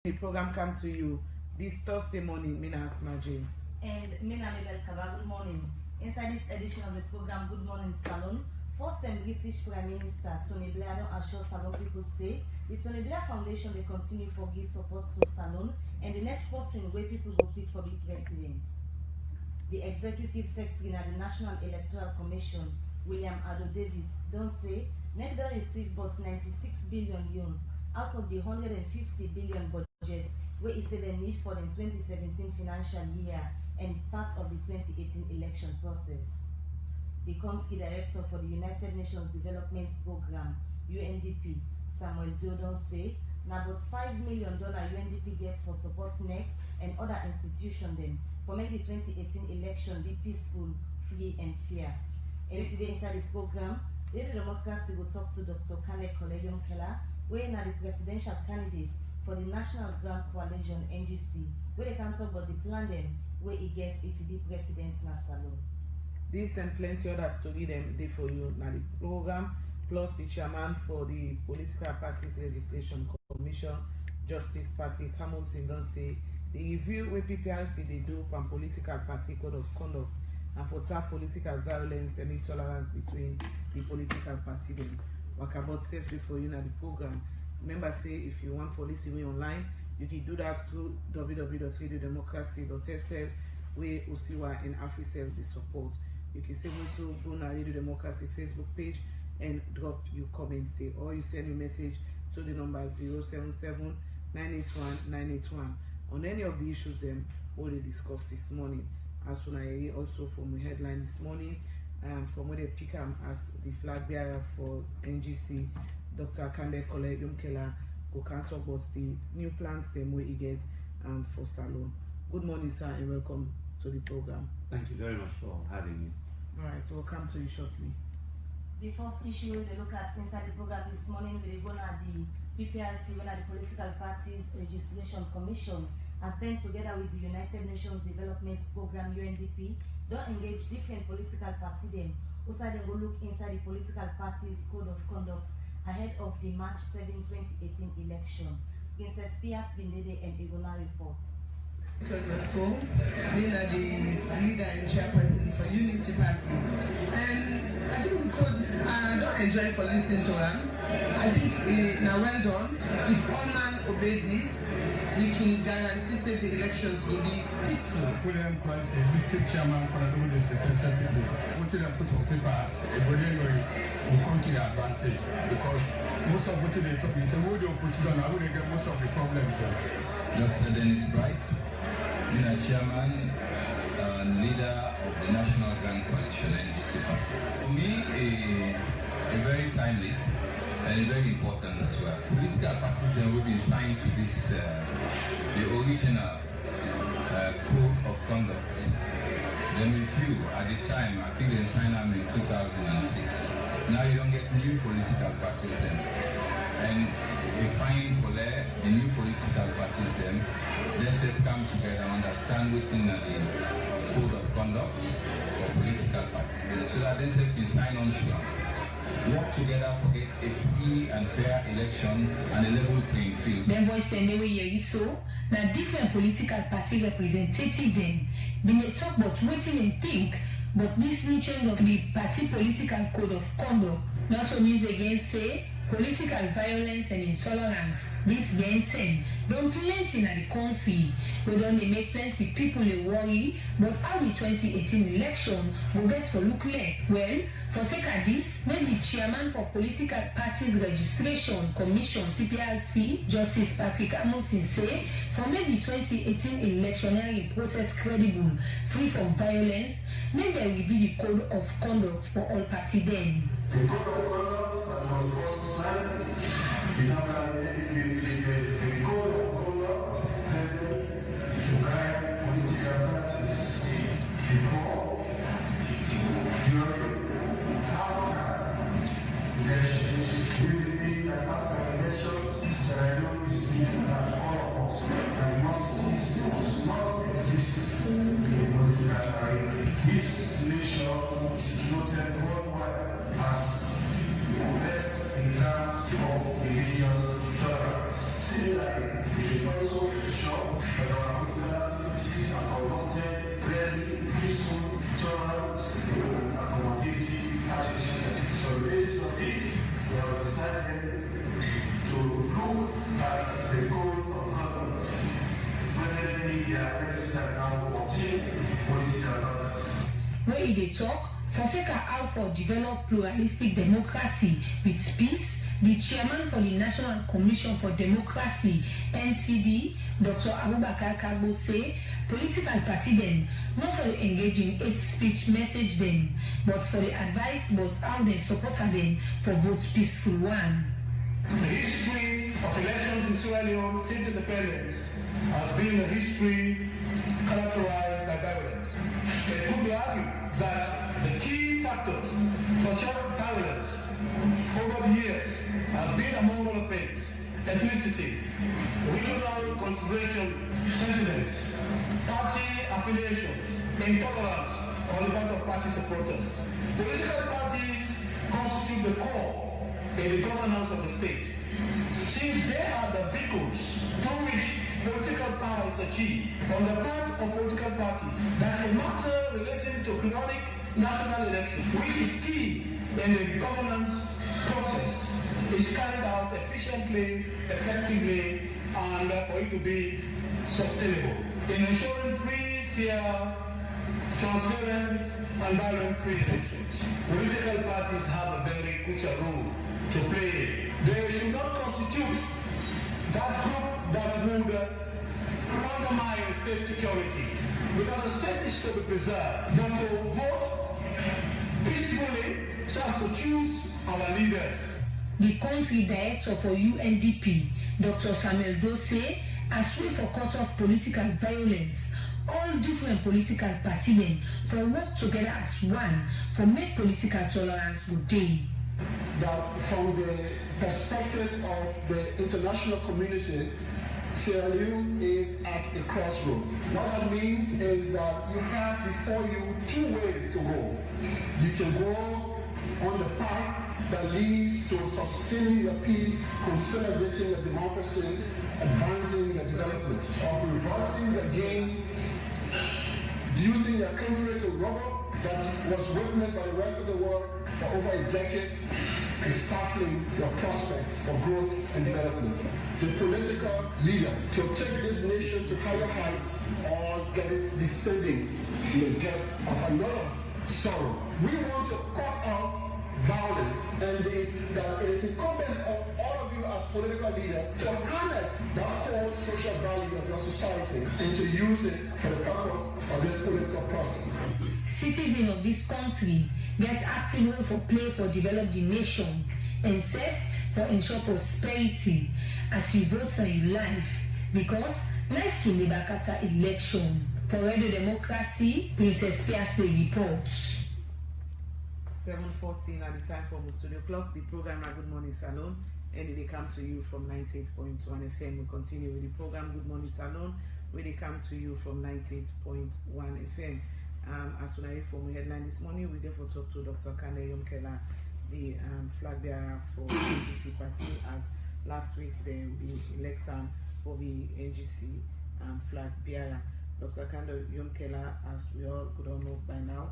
The program come to you this Thursday morning. Mina Asma James. And Mina Mabel Kaba, good morning. Inside this edition of the program, Good Morning Salon, first time British Prime Minister Tony Blair don't assure Salon people say the Tony Blair Foundation will continue for give support to Salon and the next person where people will pick for the president. The executive secretary at the National Electoral Commission, William Ado Davis, don't say NEC don't receive but 96 billion euros out of the 150 billion budget where it said they need for the 2017 financial year and part of the 2018 election process. The country director for the United Nations Development Program, UNDP, Samuel Dodon say now about $5 million UNDP gets for support NEC and other institutions then for make the 2018 election be peaceful, free and fair. And today inside the program, the Democracy will talk to Dr. Kandeh Kolleh Yumkella, where now the presidential candidate for the National Grand Coalition NGC, where they can talk about the plan them where he gets if he be president na Salon. This and plenty other story them day for you now the program, plus the chairman for the Political Parties Registration Commission, Justice Patrick Hamilton, don't say the review where PPRC they do from political party code of conduct and for tap political violence and intolerance between the political party them. Work about safely for you now the program. Remember say if you want to listen me online, you can do that through www.radiodemocracy.sl where Usiwa and AfriCell the support. You can say also go to Radio Democracy Facebook page and drop your comments there, or you send your message to the number 077 981 981 on any of the issues them what they discussed this morning. As soon as I also from the headline this morning, from where they pick up as the flag bearer for NGC, Dr. Kandeh Kolleh Yumkella, who can talk about the new plans them where he gets for Salon. Good morning, sir, and welcome to the program. Thank you very much for having me. All right, we'll come to you shortly. The first issue they look at inside the program this morning, we go at the PPRC, when at the Political Parties Registration Commission, and stand together with the United Nations Development Program UNDP, don't engage different political parties them. Also, they go look inside the political parties code of conduct ahead of the March 7, 2018 election. Princess Pias Bindede and Egona reports. School, being the leader and chairperson for Unity Party, and I think we could don't enjoy for listening to her. I think now well done. If all man obey this, we can guarantee that the elections will be peaceful. Put them quite a district chairman for the second people. What them put on paper, will come to the advantage because most of what they talk about, the opposition, I would get most of the problems. Dr. Dennis Bright, chairman and leader of the National Grand Coalition NGC Party. For me, a very timely and very important as well. Political parties that will be signed to this, the original code of conduct. Then with you, at the time, I think they signed them in 2006. Now you don't get new political parties then. And a fine for the new political parties then, let's come together, understand what's in the code of conduct for political parties then, so that they can sign on to them. Work together for get a free and fair election and a level playing field. Then voice the way you so now different political party representative then they may talk about what they think, but this new change of the party political code of conduct not to use again say political violence and intolerance. This game 10 don't plenty in the country. We don't make plenty people worry, but how the 2018 election will get for look like? Well, for sake of this, when the chairman for Political Parties Registration Commission PPRC, Justice Patrick Hamilton say, for maybe 2018 electionary process credible, free from violence, maybe there will be the code of conduct for all parties then. The code of conduct and for the first time, we now have the code of conduct intended to guide political parties before, during, after elections, within and after elections. Ceremonies given at all of us, and must not exist in the political arena. This nation is noted worldwide as the best in terms of religious I registered now 14 political parties. Where they talk, Fonseca how for develop pluralistic democracy with peace, the chairman for the National Commission for Democracy, NCD, Dr. Abubakar Kagbo say, political party them, not for the engaging hate speech message them, but for the advice about how they support them for vote peaceful one. The history of elections in Sierra Leone since independence has been a history characterized by violence. It could be argued that the key factors for child violence over the years has been, among other things, ethnicity, regional consideration sentiments, party affiliations, intolerance on the part of party supporters. Political parties constitute the core in the governance of the state, since they are the vehicles through which political power is achieved. On the part of political parties, that's a matter relating to periodic national election, which is key in the governance process, is carried out efficiently, effectively, and for it to be sustainable in ensuring free, fair, transparent, and violence-free elections. Political parties have a very crucial role to play. They should not constitute that group that would undermine state security, because the state is to be preserved, but to vote peacefully so as to choose our leaders. The country director for UNDP, Dr. Samuel Dose, has way for cut off political violence. All different political parties then for work together as one for make political tolerance good day. That from the perspective of the international community, Sierra Leone is at a crossroad. What that means is that you have before you two ways to go. You can go on the path that leads to sustaining your peace, consolidating your democracy, advancing your development, of reversing the gains, reducing your country to rubble that was witnessed by the rest of the world for over a decade, and stifling your prospects for growth and development. The political leaders to take this nation to higher heights or get it descending in the depth of another sorrow. We want to cut off violence, and that it is incumbent on all of you as political leaders to harness that core social value of your society and to use it for the purpose of this political process. Citizens of this country get active role for play for develop the nation and serve for ensure prosperity as you vote on your life, because life can be back after election. For Radio Democracy, Princess Pierce reports. 7:14 at the time from the studio clock. The program Good Morning Salon, and they come to you from 98.1 FM. We continue with the program Good Morning Salon, where they come to you from 98.1 FM. As soon as from the headline this morning, we get to talk to Dr. Kandeh Yumkella, the flag bearer for the NGC party, as last week they will be elected for the NGC flag bearer. Dr. Kandeh Yumkella, as we all could all know by now,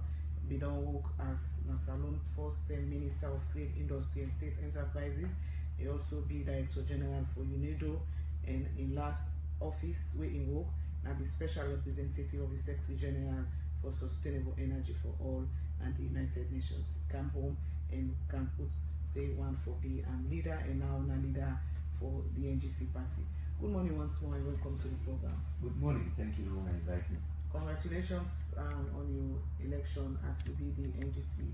we don't work as Salon first-term Minister of Trade, Industry and State Enterprises. He also be Director General for UNEDO, and in last office where he work, now be Special Representative of the Secretary General for Sustainable Energy for All and the United Nations. Come home and can put say one for the leader and now a leader for the NGC party. Good morning once more and welcome to the program. Good morning, thank you for inviting me. Congratulations on your election as to be the NGC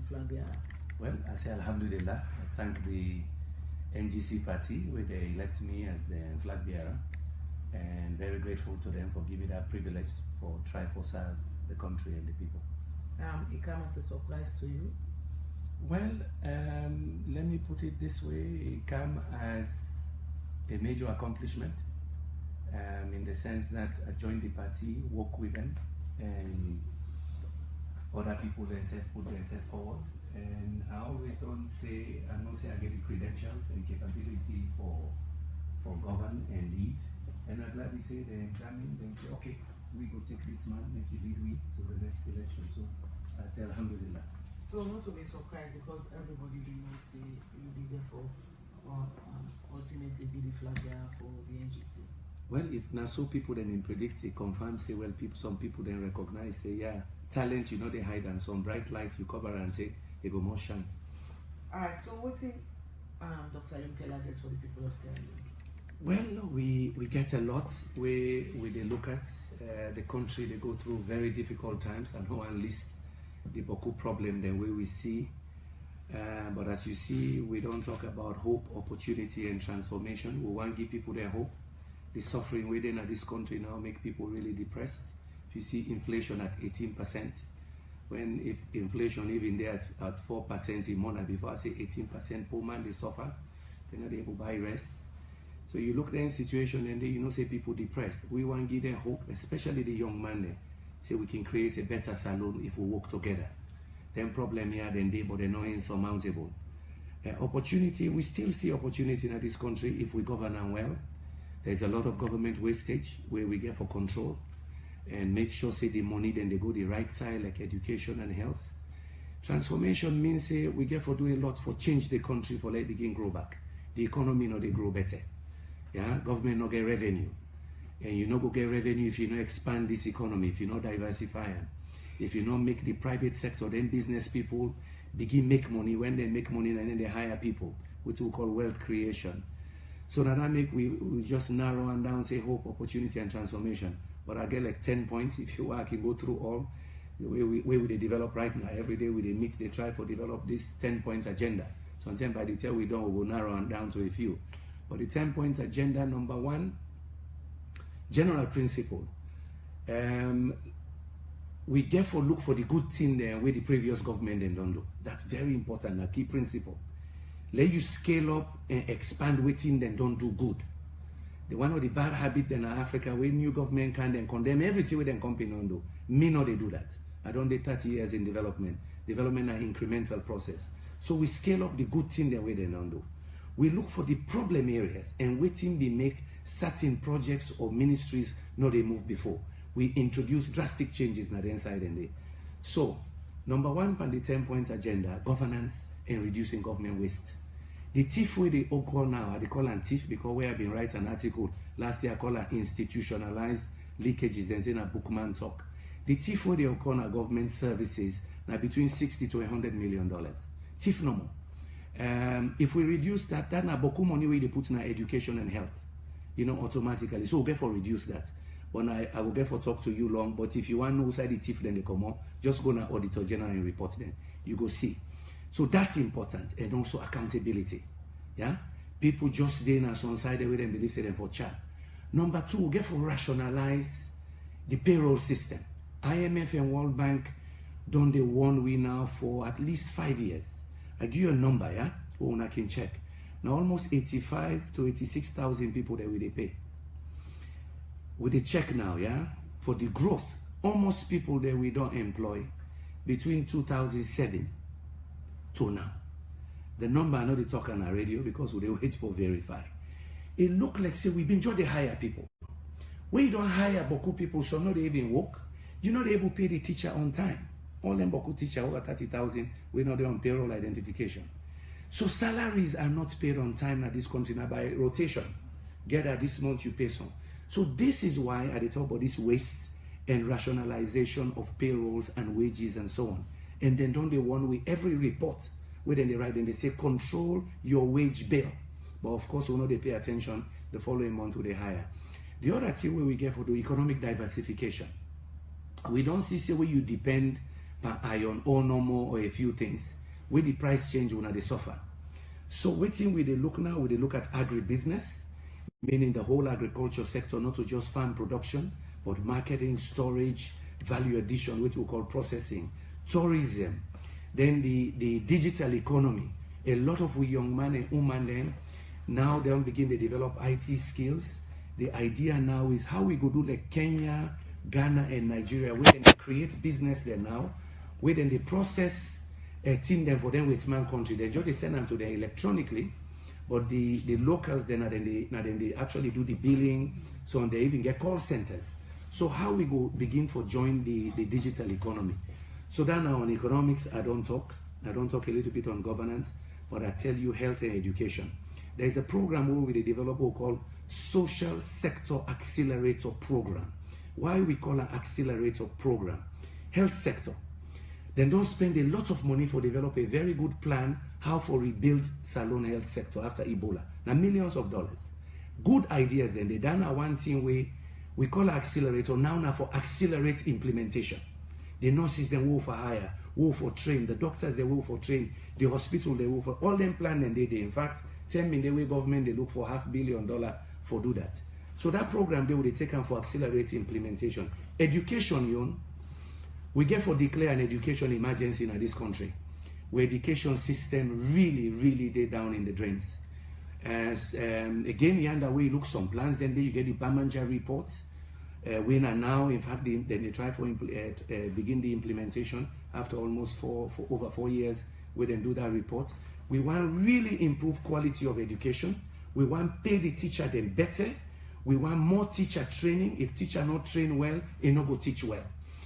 flag bearer. Well, I say Alhamdulillah. I thank the NGC party where they elect me as the flag bearer, and very grateful to them for giving that privilege for try for serve the country and the people. It came as a surprise to you? Well, let me put it this way: it came as a major accomplishment. In the sense that I joined the party, work with them, and other people themselves put themselves forward. And I always don't say, I get the credentials and capability for govern and lead. And I'm glad they say they examine, they say, okay, we go take this man, make you lead me to the next election. So I say Alhamdulillah. So not to be surprised, because everybody do not say you be there for ultimately be the flag bearer for the NGC. Well, if now so people then predict, they confirm, say, well, some people then recognize, say, yeah, talent, they hide, and some bright light you cover and say, they go more shine. All right, so what's it Dr. Yumkella gets for the people of Sierra Leone? Well, we get a lot. We they look at the country, they go through very difficult times, and no one list the Boku problem the way we see. But as you see, we don't talk about hope, opportunity, and transformation. We want to give people their hope. The suffering within this country now make people really depressed. If you see inflation at 18%, when if inflation even there at 4% in money, before I say 18%, poor man they suffer, they're not able to buy rest. So you look at the situation and then say people depressed. We want to give them hope, especially the young man there. Say we can create a better salon if we work together. Then problem here then they, but they're not insurmountable. Opportunity, we still see opportunity in this country if we govern well. There's a lot of government wastage where we get for control and make sure say the money then they go the right side like education and health. Transformation means say we get for doing a lot for change the country for let begin grow back. The economy no they grow better. Yeah, government no get revenue. And you no go get revenue if you no expand this economy, if you no diversify them. If you not make the private sector, then business people begin make money. When they make money, and then they hire people, which we call wealth creation. So that make we just narrow and down, say hope, opportunity, and transformation. But I get like 10 points. If you want, I can go through all the way we develop right now. Every day we meet, they try to develop this 10-point agenda. Sometimes by the time we don't, we go narrow and down to a few. But the 10-point agenda, number one, general principle. We therefore look for the good thing there where the previous government then don't do. That's very important, a key principle. Let you scale up and expand within then don't do good. The one of the bad habits in Africa where new government can then condemn everything with them company don't do. Me not they do that. I don't do 30 years in development. Development an incremental process. So we scale up the good thing the way they don't do. We look for the problem areas and waiting they make certain projects or ministries not they move before. We introduce drastic changes on the inside and day. So, number one on the 10-point agenda, governance and reducing government waste. The thief way they all call now, they call them thief because we have been writing an article last year called institutionalized leakages, then saying a bookman talk. The thief way they all call our government services now between $60 to $100 million. Thief no more. If we reduce that na boku money where they put in our education and health, automatically. So we'll get for reduce that. But I will get for talk to you long, but if you want to know side the thief, then they come on, just go to Auditor General and report them. You go see. So that's important, and also accountability. Yeah? People just then as on side with them believe them for chat. Number two, we get for rationalize the payroll system. IMF and World Bank done the one we now for at least 5 years. I give you a number, yeah? Or I can check. Now almost 85 to 86,000 people that we they pay. With the check now, yeah, for the growth, almost people that we don't employ between 2007 to now. The number I know they talk on our radio because we wait for verify. It look like say we've been trying to hire people. When you don't hire Boku people, so not they even work, you're not able to pay the teacher on time. All them Boku teacher over 30,000, we're not there on payroll identification. So salaries are not paid on time in this country now by rotation. Get that this month you pay some. So this is why I talk about this waste and rationalization of payrolls and wages and so on. And then don't they one way every report where then they write and they say control your wage bill. But of course we know they pay attention the following month to the hire. The other thing where we get for the economic diversification. We don't see where you depend on iron or no more or a few things. Where the price change when they suffer. So waiting with the look now, we look at agribusiness. Meaning the whole agriculture sector, not to just farm production, but marketing, storage, value addition, which we call processing, tourism, then the digital economy. A lot of we young men and women then, now they begin to develop IT skills. The idea now is how we go do like Kenya, Ghana, and Nigeria, where then they create business there now, where then they process a team them for them with man country. They just send them to them electronically. But the locals then they actually do the billing, so they even get call centers. So how we go begin for join the digital economy. So that now on economics, I don't talk a little bit on governance, but I tell you health and education. There is a program where we develop what we call social sector accelerator program. Why we call an accelerator program? Health sector. They don't spend a lot of money for develop a very good plan how for rebuild Salone health sector after Ebola. Now millions of dollars. Good ideas then. They done a one thing way we call accelerator now for accelerate implementation. The nurses they will for hire, will for train, the doctors they will for train, the hospital they will for all them plan and they in fact 10 million way government they look for $500 million for do that. So that program they will take on for accelerate implementation. Education, we get for declare an education emergency in this country, where education system really they down in the drains. As again, yonder way you look some plans, then you get the Bamanja report. We are now, in fact, then they try for begin the implementation after almost over 4 years. We then do that report. We want really improve quality of education. We want pay the teacher them better. We want more teacher training. If teacher not train well, they not go teach well.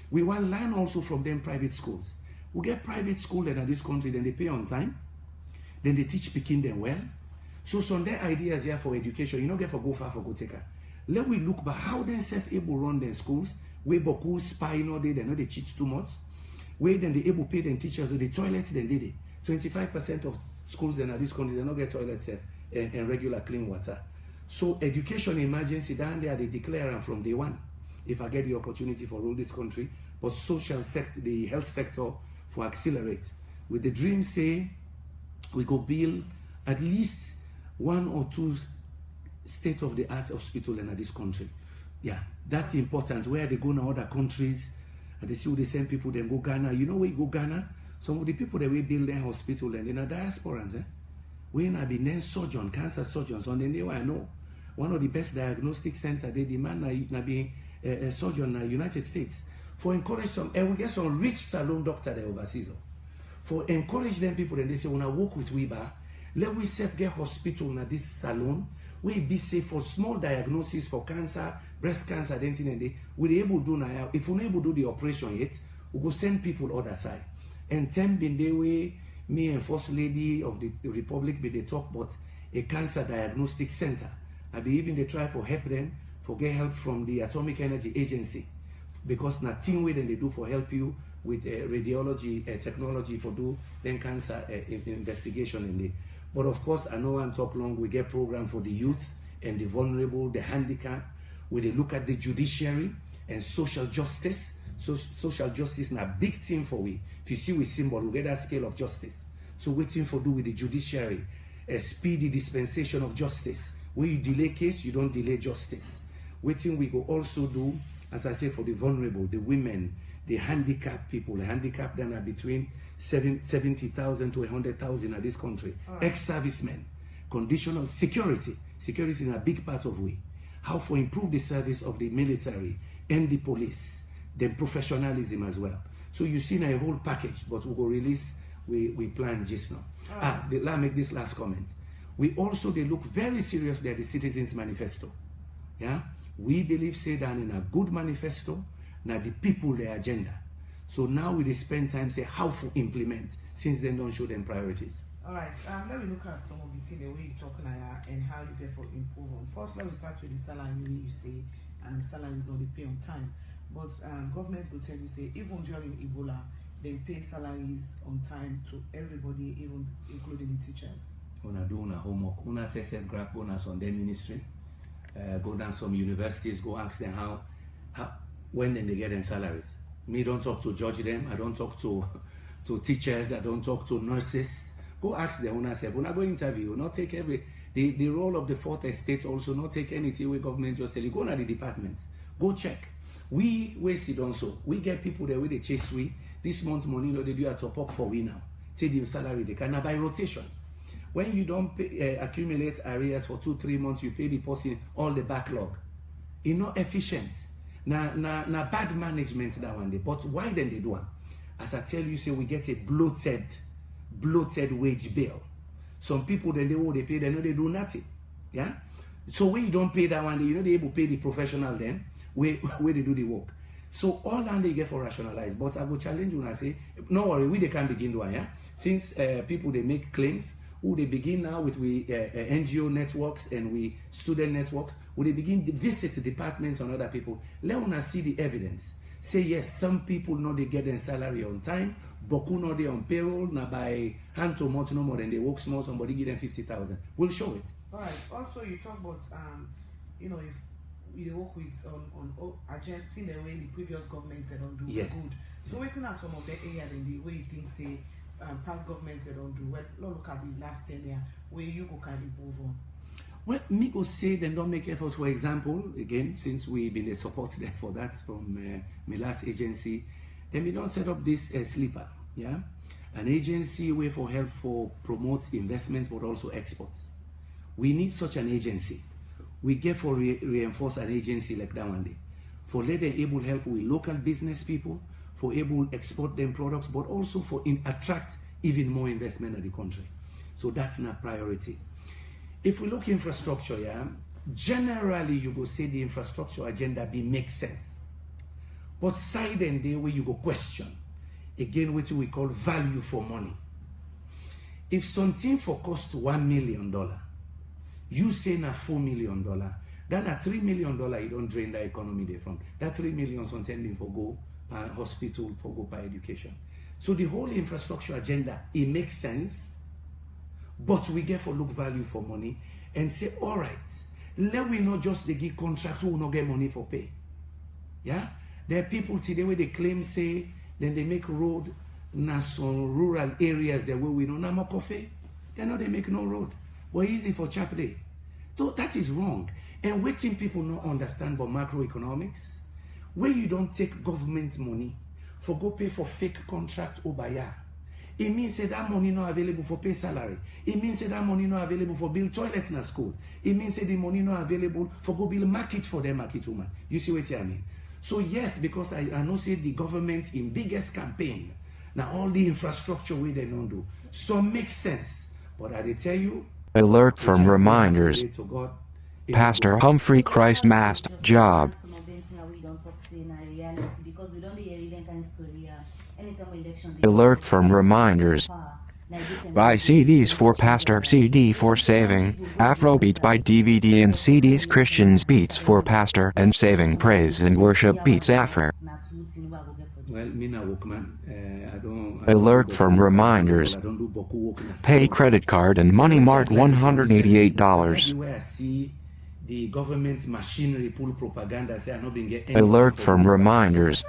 We want learn also from them private schools. We get private school in this country, then they pay on time. Then they teach picking them well. So some their ideas here for education, you don't get for go far for go take her. Let we look back how they self-able run their schools, where boku spy no they know they cheat too much. Where then they able pay them teachers with the toilets then did it. 25% of schools in this country they not get toilets and regular clean water. So education emergency down there they declare them from day one. If I get the opportunity for rule this country, but social sector, the health sector for accelerate. With the dream say we go build at least 1 or 2 state-of-the-art hospital in this country. Yeah, that's important. Where they go to other countries and they see all the same people, then go Ghana. You know where you go Ghana? Some of the people that we build their hospital and in a diaspora, we na be named surgeon, cancer surgeons. On the day I know one of the best diagnostic center they demand na be a surgeon in the United States. For encourage some, and we get some rich salon doctor there overseas. For encourage them people, and they say, when I work with Weber, let we self get hospital in this salon. We be safe for small diagnosis for cancer, breast cancer, anything and they we able to do now. If we're not able to do the operation yet, we go send people other side. And 10 been the way me and First Lady of the Republic be they talk about a cancer diagnostic center. I be even they try for help them for get help from the Atomic Energy Agency, because nothing way than they do for help you with radiology technology for do then cancer investigation in the. But of course, I know I'm talk long. We get program for the youth and the vulnerable, the handicapped. Where they look at the judiciary and social justice. So social justice is a big thing for we. If you see we symbol, we get that scale of justice. So waiting for do with the judiciary, a speedy dispensation of justice. Where you delay case, you don't delay justice. Waiting we go also do, as I say, for the vulnerable, the women, the handicapped people. The handicapped then are between 70,000 to 100,000 in this country. Right. Ex-servicemen, conditional security. Security is a big part of we. How for improve the service of the military and the police, then professionalism as well. So you see now a whole package, but we will release, we plan just now. Right. Let me make this last comment. We also, they look very seriously at the Citizens Manifesto. Yeah, we believe say that in a good manifesto, now the people their agenda. So now we spend time say how to implement, since they don't show them priorities. All right, let me look at some of the things the way you talk now and how you get for improve on. First, let me start with the salary. You say salary is not the pay on time, but government will tell you say even during Ebola, they pay salaries on time to everybody, even including the teachers. Una do una homework. Una say self grab bonus on their ministry. Go down some universities, go ask them how when then they get their salaries. Me don't talk to judge them. I don't talk to teachers. I don't talk to nurses. Go ask them when I say, when I go interview, not take the role of the fourth estate also, not take anything where government just tell you, go to the departments, go check. We sit also. We get people there with the chase we. This month money, they do a top up for we now. Take the salary, they can by rotation. When you don't pay, accumulate arrears for 2-3 months, you pay the person all the backlog. It's not efficient. Na bad management that one day. But why then they do it? As I tell you, say we get a bloated wage bill. Some people then they pay, they know they do nothing. Yeah? So when you don't pay that one day, you know they able to pay the professional then where they do the work. So all that they get for rationalize. But I will challenge you and I say, no worry, we they can begin doing, yeah? Since people they make claims, who they begin now with we NGO networks and we student networks, who they begin to visit departments and other people. Let us see the evidence. Say yes, some people know they get their salary on time, boku know they on payroll, now by hand to mouth no more than they work small, somebody give them 50,000. We'll show it. All right. Also, you talk about you know, if we work with on agenda the way the previous government said don't do yes. good. So waiting at some of the area then the way you think say past government said don't do well. Look at the last 10 years where you go carry move on. Well, me go say they don't make efforts. For example, again, since we've been a support there for that from my last agency, then we don't set up this sleeper, yeah, an agency way for help for promote investments but also exports. We need such an agency. We get for reinforce an agency like that one day, for let them able help with local business people, for able export them products, but also for attract even more investment in the country. So that's not priority. If we look infrastructure, yeah, generally you go say the infrastructure agenda makes sense. But side and day where you go question, again what we call value for money. If something for cost $1 million, you say na $4 million, then at $3 million you don't drain the economy there from. That $3 million something for go hospital, for go by education. So the whole infrastructure agenda, it makes sense. But we get for look value for money and say, all right, let we not just they give contract who will not get money for pay. Yeah? There are people today where they claim, say, then they make road in some rural areas there where we know no coffee. They know they make no road. But easy for chap day. So that is wrong. And waiting people not understand about macroeconomics, where you don't take government money for go pay for fake contract over here. It means that money not available for pay salary. It means that money not available for build toilets in a school. It means that the money not available for go build market for them market woman. You see what I mean? So yes, because I know say the government in biggest campaign, now all the infrastructure we they don't do. So makes sense. But I tell you, alert from reminders. Pastor Humphrey Christ masked job. Alert from reminders. Buy CDs for Pastor, CD for saving, Afrobeats by DVD and CDs, Christians beats for Pastor and saving, praise and worship beats Afro. Alert from reminders. Pay credit card and Money Mart $188. The government machinery pull propaganda say I'm not being get alert from reminders.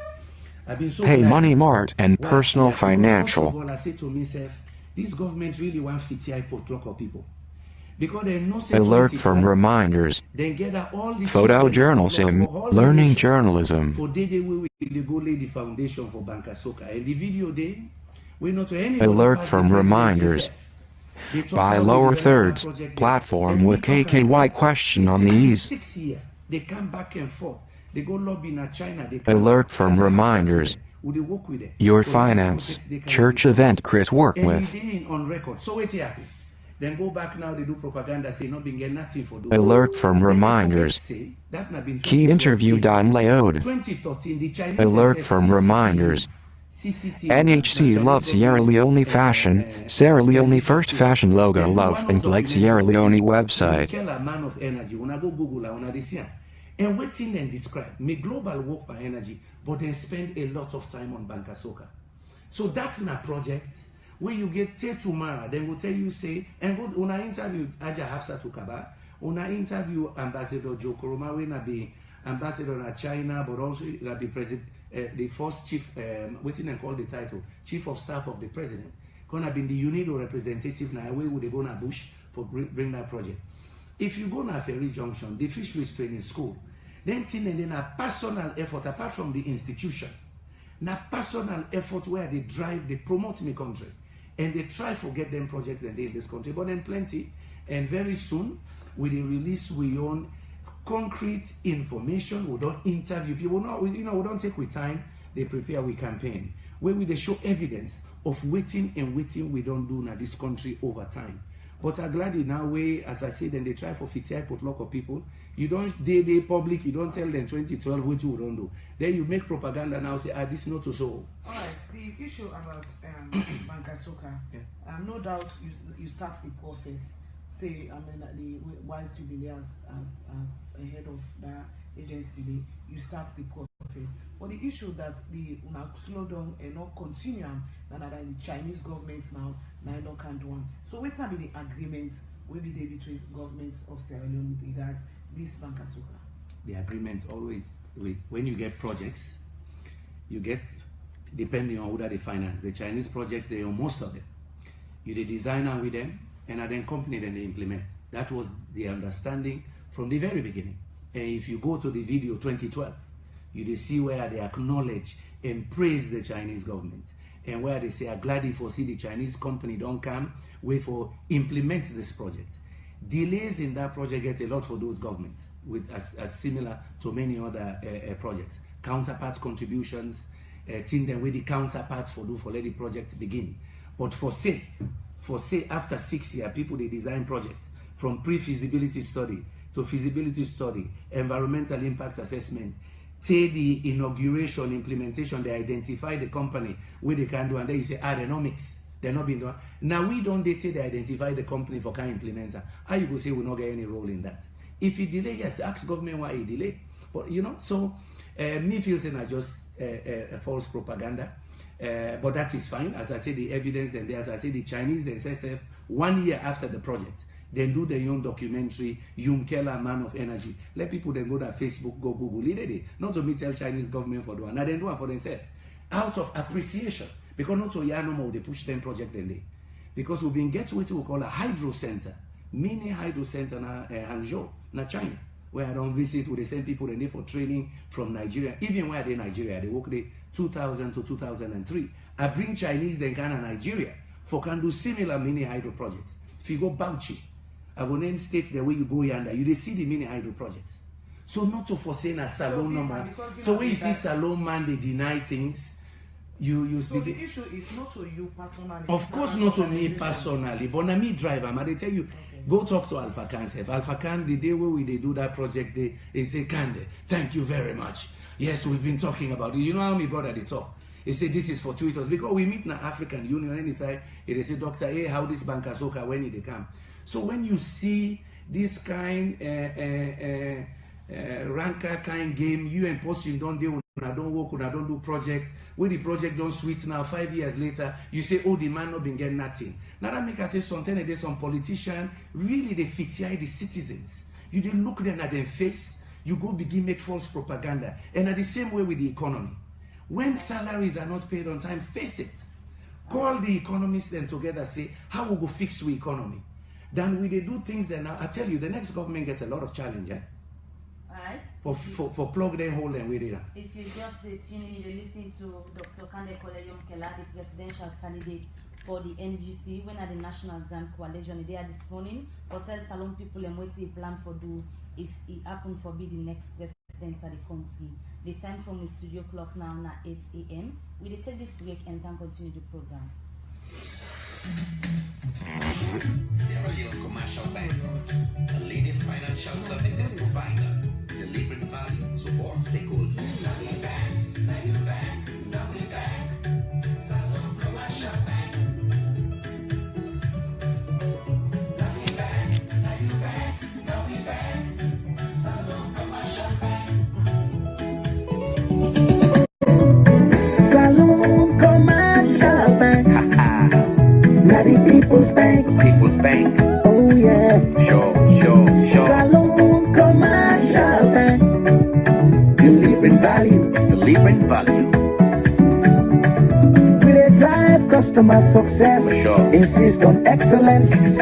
Pay Money Mart and Personal Financial. First of all, I say to myself, this government really want 50 for clock of people. Because they know alert from reminders. They get all the photojournalism, learning journalism. For day we go lay the foundation for Banka Soka. And the video day, we not to any alert from reminders. By lower thirds, platform with KKY question on these. 6 years, they come back and forth. They go lobby in China. Alert from reminders. Your finance, church event Chris work with. On record. So wait here. Then go back now, they do propaganda, say not being getting nothing for alert from reminders. Key interview Don Leode. 2013, the Chinese alert from reminders. NHC loves Sierra Leone fashion, Sierra Leone first fashion logo love and like Sierra Leone website. Yumkella, man of energy, when I go Google, I see and waiting and describe me global work by energy, but then spend a lot of time on Banka Soka. So that's in a project where you get till tomorrow, then we'll tell you say, and go when I interview Aja Hafsa Tukaba, when I interview Ambassador Joe Koroma, when I be ambassador in China, but also the president, the first chief, waiting and call the title, chief of staff of the president, gonna be the UNIDO representative now, where would they go to Bush for bring that project. If you go to Ferry Junction, the fisheries training school, then a personal effort apart from the institution, na personal effort where they drive, they promote the country, and they try to get them projects and they in this country, but then plenty, and very soon we will release we own concrete information. We don't interview people. No, we don't take with time. They prepare we campaign where we they show evidence of waiting and waiting we don't do in this country over time. But I'm glad in now way, as I said, then they try for 50 put lot of people. You don't they public, you don't tell them 2012 what you don't do. Then you make propaganda now, say, this not so. Alright, the issue about Bankasoka, no doubt you start the process. Say, the wise jubilee as a head of that agency, you start the process. But the issue that the slow down and not continue, and that the Chinese government now don't can do one. So what's not be the agreement will be there between governments of Sierra Leone with regard this Bankasoka? The agreement always when you get projects, you get depending on who that they finance. The Chinese projects, they own most of them. You the designer with them, and then company then they implement. That was the understanding from the very beginning. And if you go to the video 2012, you see where they acknowledge and praise the Chinese government, and where they say, I'm glad if you see the Chinese company don't come, wait for implement this project. Delays in that project get a lot for those governments, with as similar to many other projects. Counterpart contributions, thing then with the counterparts for let the project begin. But for say after 6 years, people they design projects from pre-feasibility study to feasibility study, environmental impact assessment, say the inauguration, implementation, they identify the company where they can do, and then you say, they're not mixed, they're not being done. Now we don't date they identify the company for can implement that. How you go say we'll not get any role in that? If you delay, yes, ask government why you delay. But so me feel saying I just a false propaganda. But that is fine. As I say, the evidence and as I say, the Chinese themselves 1 year after the project, then do their own documentary, Yumkella, Man of Energy. Let people then go to Facebook, go Google it. Not to me tell Chinese government for doing. Now they do it for themselves. Out of appreciation. Because not to Yanoma, they push them project then they. Because we've been get to what we call a hydro center. Mini hydro center na Hangzhou, na China. Where I don't visit with the same people and they for training from Nigeria. Even where they Nigeria, they work there 2000 to 2003. I bring Chinese then Ghana, Nigeria for can do similar mini hydro projects. If you go Bauchi, I will name states the way you go yonder, you they see the mini hydro projects. So not to foresee a Salon number. So when you see Salon man, they deny things. You so the issue is not to you personally. Of course not to me personally, but na me driver, man. They tell you, go talk to Alpha Khan. Alpha Khan, the day where they do that project, they say, Kandeh, thank you very much. Yes, we've been talking about it. You know how my brother they talk. He said this is fortuitous because we meet in the African Union and he say, Doctor, hey, how this Bankasoka when they come. So when you see this kind ranker kind game, you and Posting don't deal, I don't work, I don't do project. When the project don't sweet now, 5 years later, you say, oh, the man not been getting nothing. Now that make us say something there's some politician, really they fitiate the citizens. You didn't look them at their face, you go begin make false propaganda. And at the same way with the economy. When salaries are not paid on time, face it. Call the economists then together, say, how we go fix the economy? Then we they do things and I tell you, the next government gets a lot of challenge, Right. For plug them hole and with it. If you just tune in, you listen to Dr. Kandeh Yumkella, the presidential candidate for the NGC, when at the National Grand Coalition, they are this morning, but tell Salon people and what they plan for do if it happen for be the next president at the country. The time from the studio clock now na 8 a.m. We will take this break and can continue the program. Sierra Leone Commercial Bank, a leading financial services provider, delivering value to all stakeholders. Now we bank, now you bank, now we bank. Salon Commercial Bank. Now we bank, now you bank, now we bank. Salon Commercial Bank. Salon Commercial Bank. Now the People's Bank. People's Bank. Oh yeah. Sure. Salon Commercial Bank. Delivering value. We drive customer success. For sure. Insist on excellence.